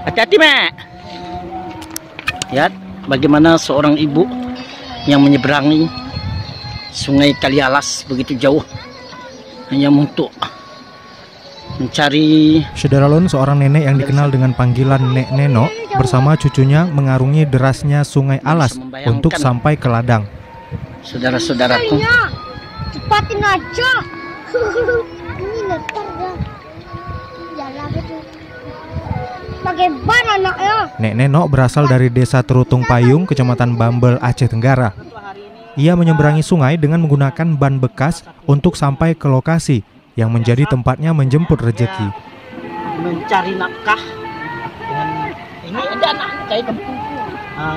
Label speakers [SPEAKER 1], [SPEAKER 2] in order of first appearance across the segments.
[SPEAKER 1] Hati-hati, Mek. Lihat bagaimana seorang ibu yang menyeberangi Sungai Kalialas begitu jauh hanya untuk mencari.
[SPEAKER 2] Sederalun, seorang nenek yang dikenal dengan panggilan Nek Neno bersama cucunya mengarungi derasnya Sungai Alas untuk sampai ke ladang.
[SPEAKER 1] Saudara-saudaraku,
[SPEAKER 3] cepatin aja. Ini letar dah. Jalan itu. Bagaimana anaknya?
[SPEAKER 2] Nek Neno berasal dari desa Terutung Payung, Kecamatan Bambel, Aceh Tenggara. Ia menyeberangi sungai dengan menggunakan ban bekas untuk sampai ke lokasi yang menjadi tempatnya menjemput rezeki.
[SPEAKER 1] Mencari nafkah dengan ini ada anak kayak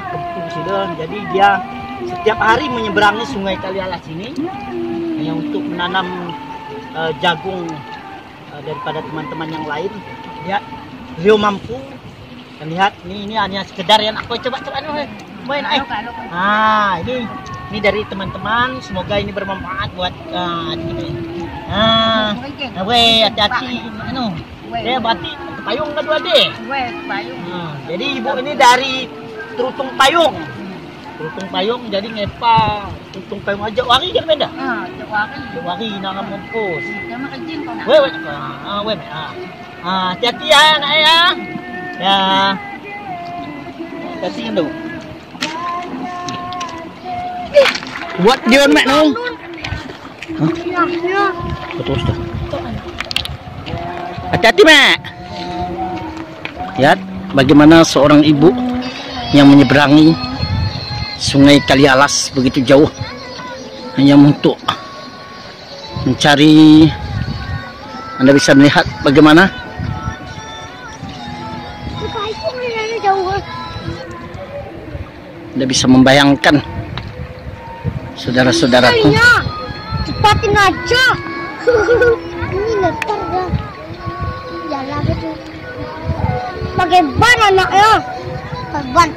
[SPEAKER 1] kempung sudah. Jadi dia setiap hari menyeberangi Sungai Kalialas ini hanya untuk menanam jagung daripada teman-teman yang lain. Lihat, beliau mampu. Dan lihat, ini hanya sekedar yang aku coba main ini dari teman-teman. Semoga ini bermanfaat buat hati-hati dia berarti payung kedua deh. Jadi ibu ini dari Terutung Payung. Terutung Payung jadi ngepa Terutung Payung aja wari kan beda. Wari nak mampus. Hati-hati ya nak ya. Ya. Kasih dulu. Buat dia mek nong. Betul sudah. Hati-hati, Mek. Lihat bagaimana seorang ibu yang menyeberangi Sungai Kalialas begitu jauh hanya untuk mencari. Anda bisa melihat bagaimana Anda bisa membayangkan, saudara-saudaraku.
[SPEAKER 3] Cepatin aja. Ini letar dah. Jalan itu. Pakai ban anaknya. Ban.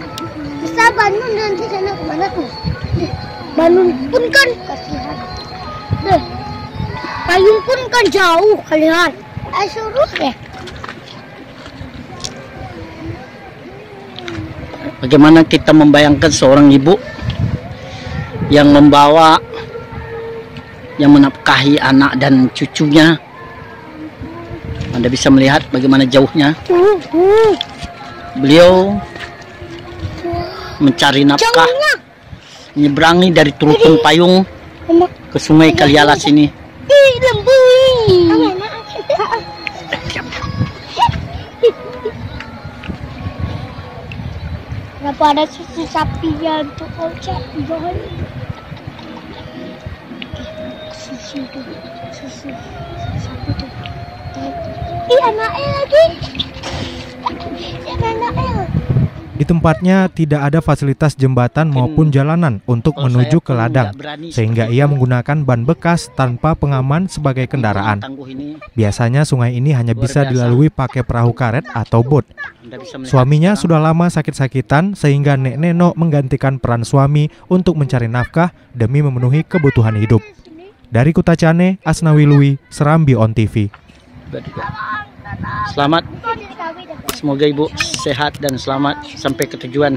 [SPEAKER 3] Bisa banun nanti sana kemana tuh? Banun pun kan kasihan. Deh. Payung pun kan jauh kalian. Suruh deh.
[SPEAKER 1] Bagaimana kita membayangkan seorang ibu yang membawa, yang menafkahi anak dan cucunya. Anda bisa melihat bagaimana jauhnya beliau mencari nafkah, menyeberangi dari Terutung Payung ke Sungai Kalialas ini.
[SPEAKER 3] Kenapa ada susu sapi yang untuk ojek? Susu sapi tuh. Anaknya lagi. Anaknya.
[SPEAKER 2] Di tempatnya tidak ada fasilitas jembatan maupun jalanan untuk menuju ke ladang, sehingga ia menggunakan ban bekas tanpa pengaman sebagai kendaraan. Biasanya sungai ini hanya bisa dilalui pakai perahu karet atau bot. Suaminya sudah lama sakit-sakitan sehingga Nek Neno menggantikan peran suami untuk mencari nafkah demi memenuhi kebutuhan hidup. Dari Kutacane, Asnawi Lui, Serambi On TV.
[SPEAKER 1] Selamat. Semoga ibu sehat dan selamat sampai ke tujuan.